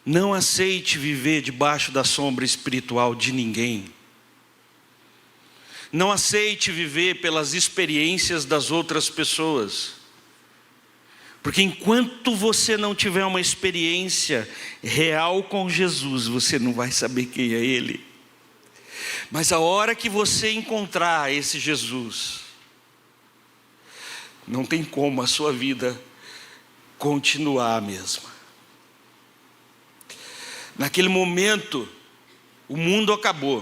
Não aceite viver debaixo da sombra espiritual de ninguém. Não aceite viver pelas experiências das outras pessoas. Porque enquanto você não tiver uma experiência real com Jesus, você não vai saber quem é Ele. Mas a hora que você encontrar esse Jesus, não tem como a sua vida continuar a mesma. Naquele momento, o mundo acabou.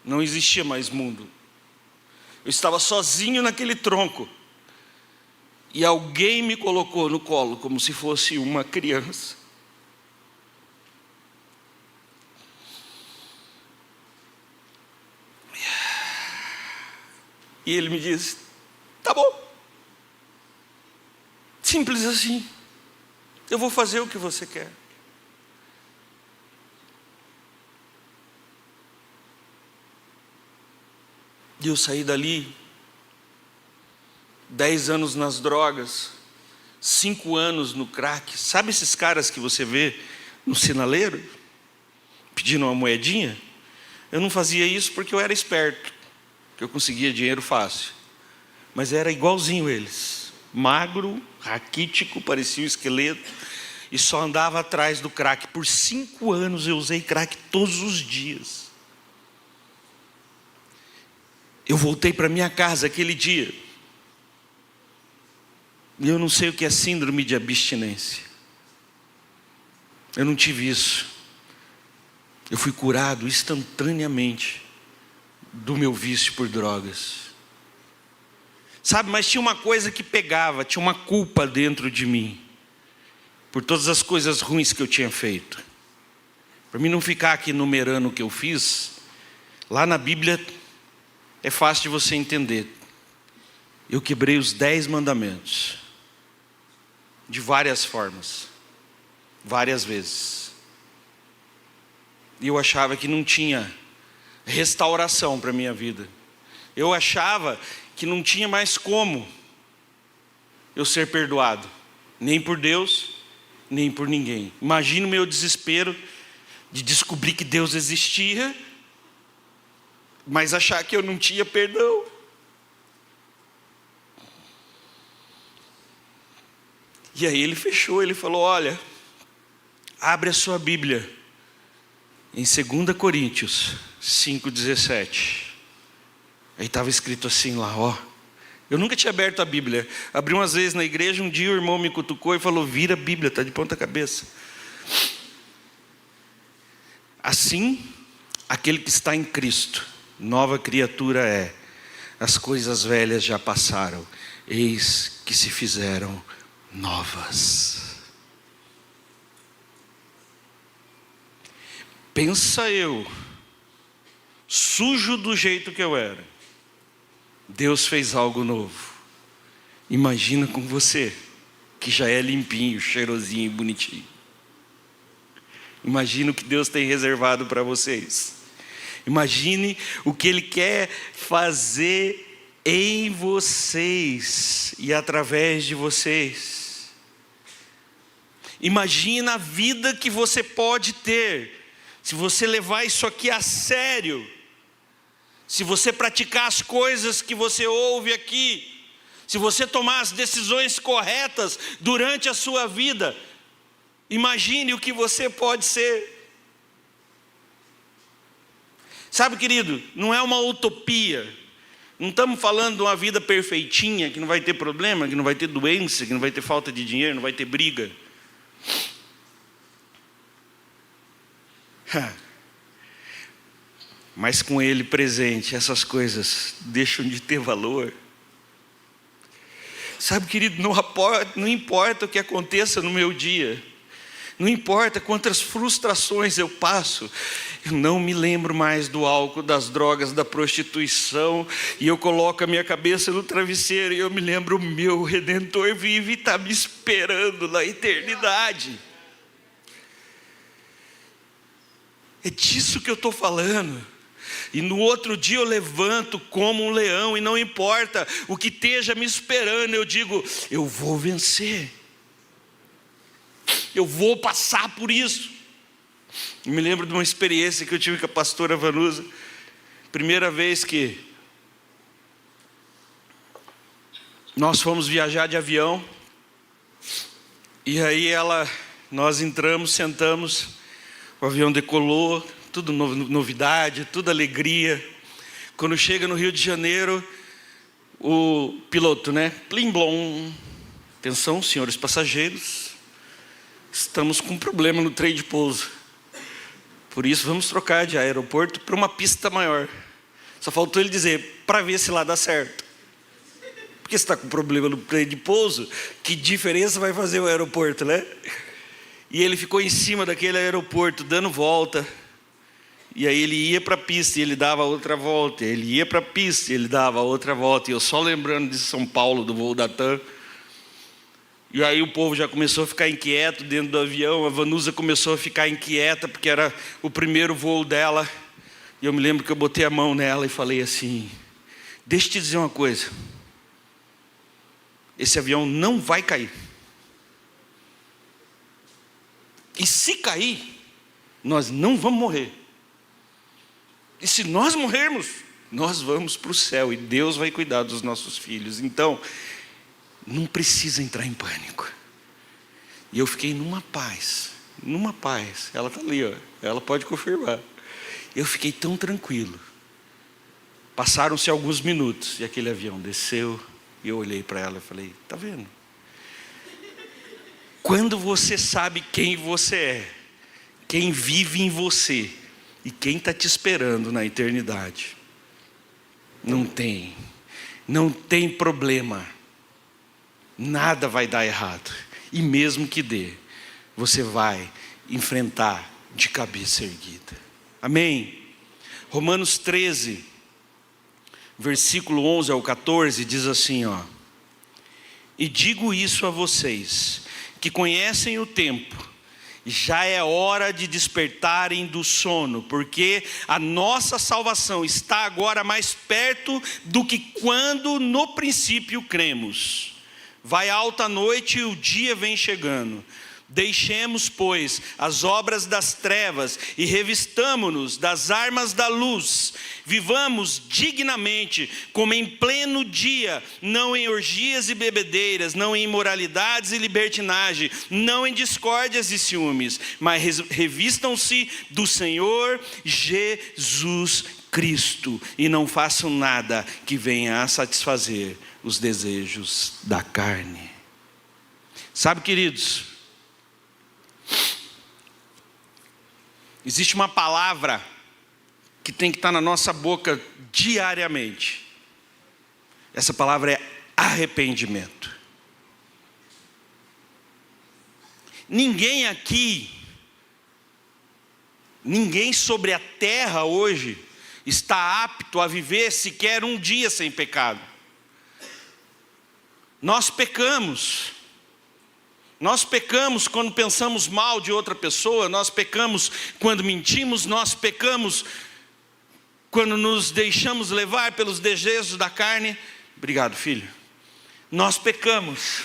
Não existia mais mundo. Eu estava sozinho naquele tronco. e alguém me colocou no colo como se fosse uma criança. E ele me disse: tá bom. Simples assim. Eu vou fazer o que você quer. E eu saí dali, 10 anos nas drogas, 5 anos no crack. Sabe esses caras que você vê no sinaleiro, pedindo uma moedinha? Eu não fazia isso porque eu era esperto, que eu conseguia dinheiro fácil. Mas era igualzinho eles. Magro, raquítico, parecia um esqueleto. E só andava atrás do crack. Por 5 anos eu usei crack todos os dias. Eu voltei para minha casa aquele dia. E eu não sei o que é síndrome de abstinência. Eu não tive isso. Eu fui curado instantaneamente do meu vício por drogas. Sabe, mas tinha uma coisa que pegava, tinha uma culpa dentro de mim, por todas as coisas ruins que eu tinha feito. Para mim não ficar aqui numerando o que eu fiz, lá na Bíblia é fácil de você entender. Eu quebrei os 10 mandamentos, de várias formas, várias vezes. E eu achava que não tinha restauração para a minha vida. Eu achava que não tinha mais como eu ser perdoado, nem por Deus, nem por ninguém. Imagina o meu desespero de descobrir que Deus existia, mas achar que eu não tinha perdão. E aí ele fechou, ele falou: olha, abre a sua Bíblia em 2 Coríntios 5,17. Aí estava escrito assim lá, ó. Eu nunca tinha aberto a Bíblia. Abri umas vezes na igreja, um dia o irmão me cutucou e falou: vira a Bíblia, está de ponta cabeça. Assim, aquele que está em Cristo, nova criatura é. As coisas velhas já passaram, eis que se fizeram novas. Pensa eu, sujo do jeito que eu era, Deus fez algo novo. Imagina com você, que já é limpinho, cheirosinho e bonitinho. Imagina o que Deus tem reservado para vocês. Imagine o que Ele quer fazer em vocês e através de vocês. Imagina a vida que você pode ter se você levar isso aqui a sério. Se você praticar as coisas que você ouve aqui, se você tomar as decisões corretas durante a sua vida, imagine o que você pode ser. Sabe, querido, não é uma utopia. Não estamos falando de uma vida perfeitinha, que não vai ter problema, que não vai ter doença, que não vai ter falta de dinheiro, não vai ter briga. Mas com Ele presente, essas coisas deixam de ter valor. Sabe, querido, não importa o que aconteça no meu dia, não importa quantas frustrações eu passo, eu não me lembro mais do álcool, das drogas, da prostituição, e eu coloco a minha cabeça no travesseiro e eu me lembro: o meu Redentor vive e está me esperando na eternidade. É disso que eu estou falando. E no outro dia eu levanto como um leão, e não importa o que esteja me esperando, eu digo: eu vou vencer. Eu vou passar por isso. Eu me lembro de uma experiência que eu tive com a pastora Vanusa. Primeira vez que nós fomos viajar de avião. E aí nós entramos, sentamos, o avião decolou, tudo novidade, tudo alegria. Quando chega no Rio de Janeiro, o piloto, plim blom. Atenção, senhores passageiros, estamos com um problema no trem de pouso. Por isso vamos trocar de aeroporto para uma pista maior. Só faltou ele dizer: para ver se lá dá certo. Porque você está com problema no trem de pouso, que diferença vai fazer o aeroporto, né? E ele ficou em cima daquele aeroporto, dando volta. E aí ele ia para a pista e ele dava outra volta. Ele ia para a pista e ele dava outra volta. E eu só lembrando de São Paulo, do voo da TAM. E aí o povo já começou a ficar inquieto dentro do avião. A Vanusa começou a ficar inquieta, porque era o primeiro voo dela. E eu me lembro que eu botei a mão nela e falei assim: deixa eu te dizer uma coisa. Esse avião não vai cair. E se cair, nós não vamos morrer. E se nós morrermos, nós vamos para o céu e Deus vai cuidar dos nossos filhos. Então, não precisa entrar em pânico. E eu fiquei numa paz. Ela está ali, ó. Ela pode confirmar. Eu fiquei tão tranquilo. Passaram-se alguns minutos e aquele avião desceu. E eu olhei para ela e falei: está vendo? Quando você sabe quem você é, quem vive em você e quem está te esperando na eternidade, não tem problema, nada vai dar errado. E mesmo que dê, você vai enfrentar de cabeça erguida. Amém? Romanos 13, versículo 11 ao 14, diz assim, ó: e digo isso a vocês, que conhecem o tempo, já é hora de despertarem do sono, porque a nossa salvação está agora mais perto do que quando no princípio cremos. Vai alta a noite e o dia vem chegando. Deixemos, pois, as obras das trevas e revistamo-nos das armas da luz. Vivamos dignamente, como em pleno dia, não em orgias e bebedeiras, não em imoralidades e libertinagem, não em discórdias e ciúmes, mas revistam-se do Senhor Jesus Cristo e não façam nada que venha a satisfazer os desejos da carne. Sabe, queridos, existe uma palavra que tem que estar na nossa boca diariamente. Essa palavra é arrependimento. Ninguém aqui, ninguém sobre a terra hoje está apto a viver sequer um dia sem pecado. Nós pecamos. Nós pecamos quando pensamos mal de outra pessoa, nós pecamos quando mentimos, nós pecamos quando nos deixamos levar pelos desejos da carne. Obrigado, filho. Nós pecamos.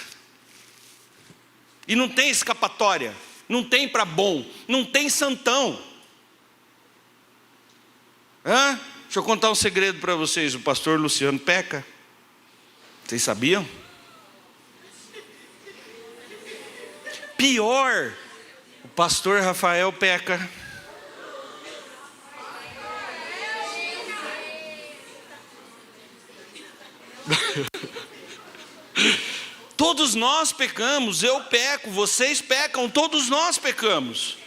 E não tem escapatória, não tem para bom, não tem santão. Deixa eu contar um segredo para vocês. O pastor Luciano peca. Vocês sabiam? Pior, o pastor Rafael peca. Todos nós pecamos, eu peco, vocês pecam, todos nós pecamos.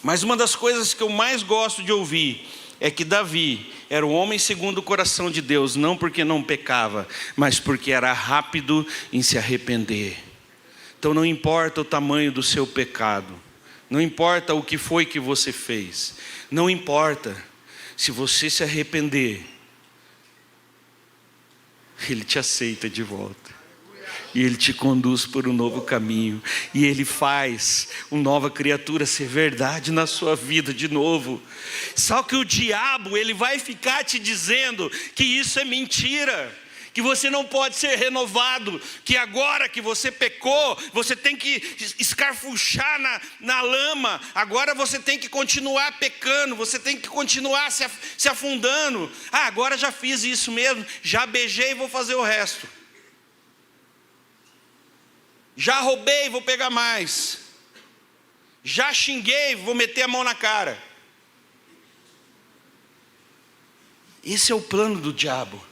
Mas uma das coisas que eu mais gosto de ouvir é que Davi era um homem segundo o coração de Deus, não porque não pecava, mas porque era rápido em se arrepender. Então não importa o tamanho do seu pecado, não importa o que foi que você fez, não importa, se você se arrepender, Ele te aceita de volta. E Ele te conduz por um novo caminho. E Ele faz uma nova criatura ser verdade na sua vida de novo. Só que o diabo, ele vai ficar te dizendo que isso é mentira, que você não pode ser renovado, que agora que você pecou, você tem que escarfuchar na lama, agora você tem que continuar pecando, você tem que continuar se afundando. Agora já fiz isso mesmo, já beijei e vou fazer o resto. Já roubei, vou pegar mais. Já xinguei, vou meter a mão na cara. Esse é o plano do diabo.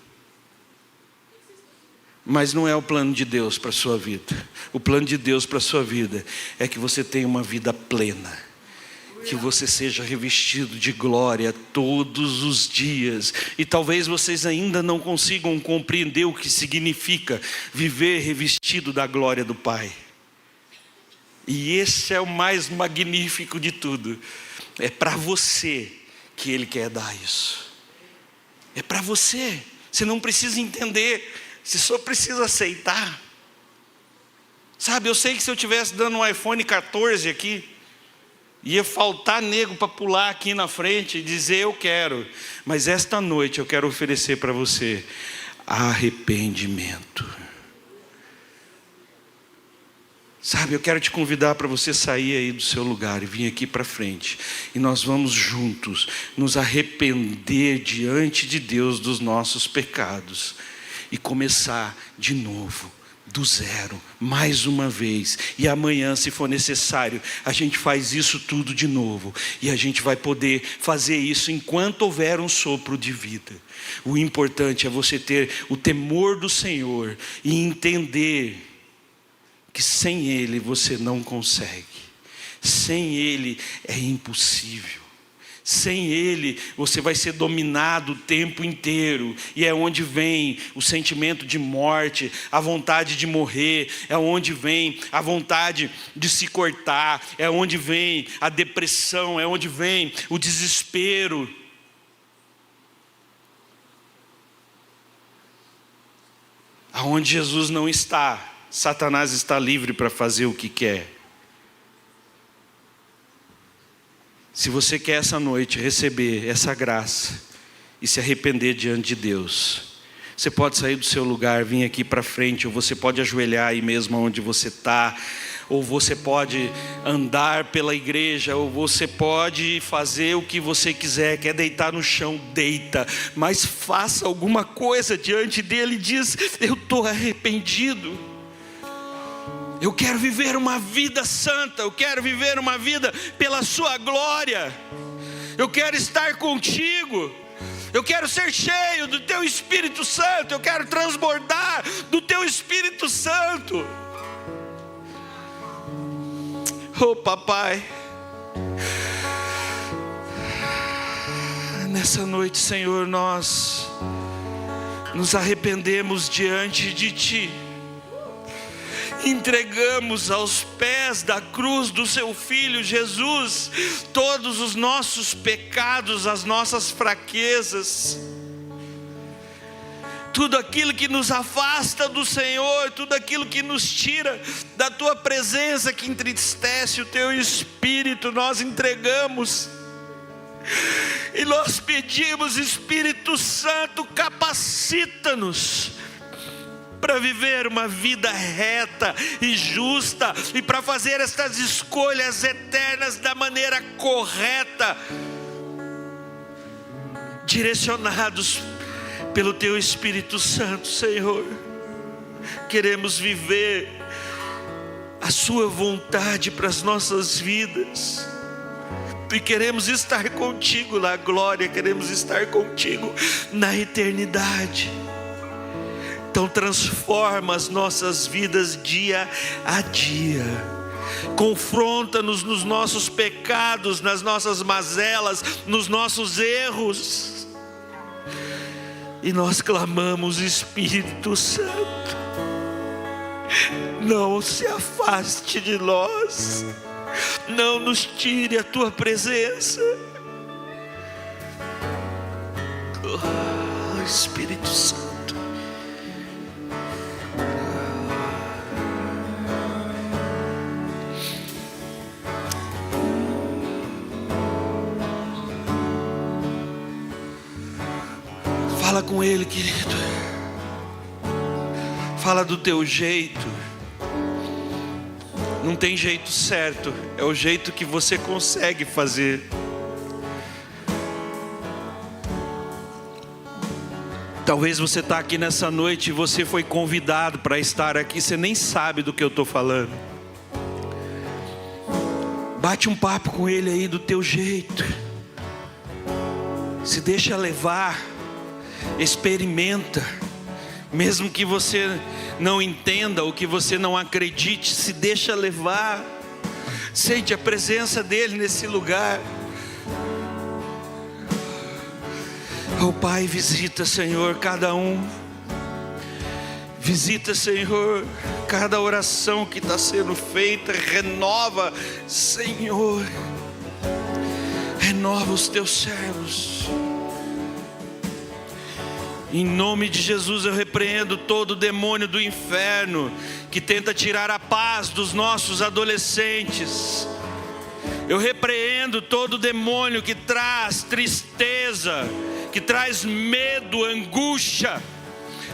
Mas não é o plano de Deus para a sua vida. O plano de Deus para a sua vida é que você tenha uma vida plena. que você seja revestido de glória todos os dias. E talvez vocês ainda não consigam compreender o que significa viver revestido da glória do Pai. E esse é o mais magnífico de tudo. É para você que Ele quer dar isso. É para você. Você não precisa entender, você só precisa aceitar. Sabe, eu sei que se eu estivesse dando um iPhone 14 aqui, ia faltar nego para pular aqui na frente e dizer eu quero. Mas esta noite eu quero oferecer para você arrependimento. Sabe, eu quero te convidar para você sair aí do seu lugar e vir aqui para frente. E nós vamos juntos nos arrepender diante de Deus dos nossos pecados. E começar de novo, do zero, mais uma vez. E amanhã, se for necessário, a gente faz isso tudo de novo. E a gente vai poder fazer isso enquanto houver um sopro de vida. O importante é você ter o temor do Senhor e entender que sem Ele você não consegue. Sem Ele é impossível. Sem Ele você vai ser dominado o tempo inteiro. E é onde vem o sentimento de morte, a vontade de morrer. É onde vem a vontade de se cortar. É onde vem a depressão. É onde vem o desespero. Aonde Jesus não está, Satanás está livre para fazer o que quer. Se você quer essa noite receber essa graça e se arrepender diante de Deus, você pode sair do seu lugar, vir aqui para frente, ou você pode ajoelhar aí mesmo onde você está, ou você pode andar pela igreja, ou você pode fazer o que você quiser. Quer deitar no chão, deita, mas faça alguma coisa diante dele. Diz: eu estou arrependido. Eu quero viver uma vida santa, eu quero viver uma vida pela sua glória. Eu quero estar contigo. Eu quero ser cheio do teu Espírito Santo. Eu quero transbordar do teu Espírito Santo. Oh, papai, nessa noite, Senhor, nós nos arrependemos diante de Ti. Entregamos aos pés da cruz do Seu Filho Jesus todos os nossos pecados, as nossas fraquezas, tudo aquilo que nos afasta do Senhor, tudo aquilo que nos tira da Tua presença, que entristece o Teu Espírito, nós entregamos. E nós pedimos: Espírito Santo, capacita-nos para viver uma vida reta e justa, e para fazer estas escolhas eternas da maneira correta, direcionados pelo Teu Espírito Santo. Senhor, queremos viver a Sua vontade para as nossas vidas, e queremos estar contigo na glória, queremos estar contigo na eternidade. Então transforma as nossas vidas dia a dia. Confronta-nos nos nossos pecados, nas nossas mazelas, nos nossos erros. E nós clamamos: Espírito Santo, não se afaste de nós. Não nos tire a Tua presença. Oh, Espírito Santo. Fala com Ele, querido. Fala do teu jeito. Não tem jeito certo, é o jeito que você consegue fazer. Talvez você está aqui nessa noite e você foi convidado para estar aqui, você nem sabe do que eu estou falando. Bate um papo com Ele aí do teu jeito. Se deixa levar, experimenta. Mesmo que você não entenda ou que você não acredite, se deixa levar. Sente a presença dEle nesse lugar. Oh Pai, visita, Senhor, cada um. Visita, Senhor, cada oração que está sendo feita. Renova, Senhor. Renova os teus servos. Em nome de Jesus eu repreendo todo demônio do inferno que tenta tirar a paz dos nossos adolescentes. Eu repreendo todo demônio que traz tristeza, que traz medo, angústia.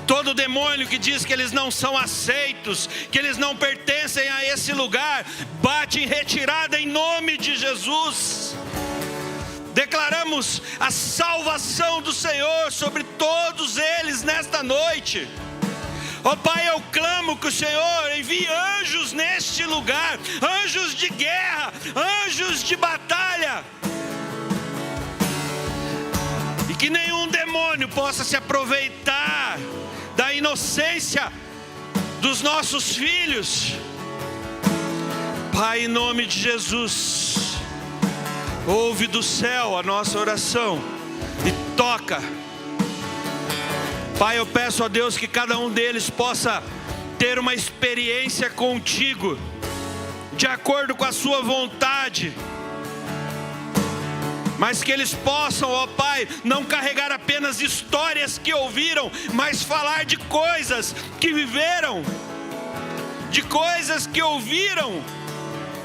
Todo demônio que diz que eles não são aceitos, que eles não pertencem a esse lugar, bate em retirada em nome de Jesus. Declaramos a salvação do Senhor sobre todos eles nesta noite. Ó Pai, eu clamo que o Senhor envie anjos neste lugar, anjos de guerra, anjos de batalha, e que nenhum demônio possa se aproveitar da inocência dos nossos filhos. Pai, em nome de Jesus, ouve do céu a nossa oração e toca. Pai, eu peço a Deus que cada um deles possa ter uma experiência contigo, de acordo com a sua vontade, mas que eles possam, ó Pai, não carregar apenas histórias que ouviram, mas falar de coisas que viveram, de coisas que ouviram,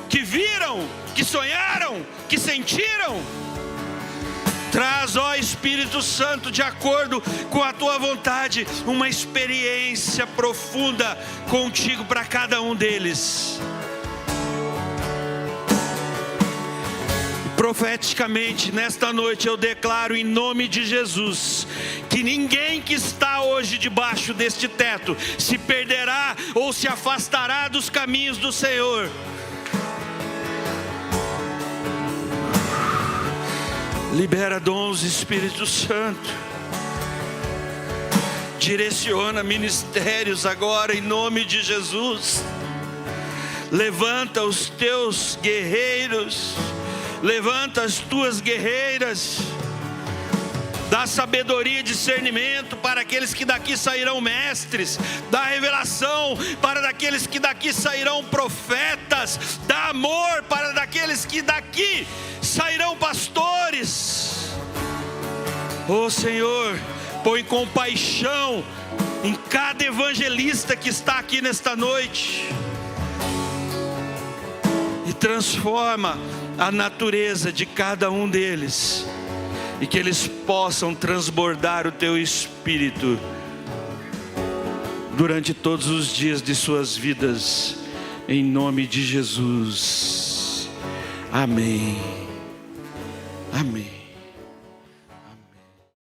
que viram, que sonharam, que sentiram. Traz, ó Espírito Santo, de acordo com a tua vontade, uma experiência profunda contigo para cada um deles. Profeticamente, nesta noite eu declaro em nome de Jesus, que ninguém que está hoje debaixo deste teto se perderá ou se afastará dos caminhos do Senhor. Libera dons, Espírito Santo. Direciona ministérios agora em nome de Jesus. Levanta os teus guerreiros, levanta as tuas guerreiras. Dá sabedoria e discernimento para aqueles que daqui sairão mestres. Dá revelação para daqueles que daqui sairão profetas. Dá amor para daqueles que daqui sairão pastores. Ó Senhor, põe compaixão em cada evangelista que está aqui nesta noite. E transforma a natureza de cada um deles. E que eles possam transbordar o teu Espírito durante todos os dias de suas vidas, em nome de Jesus. Amém. Amém.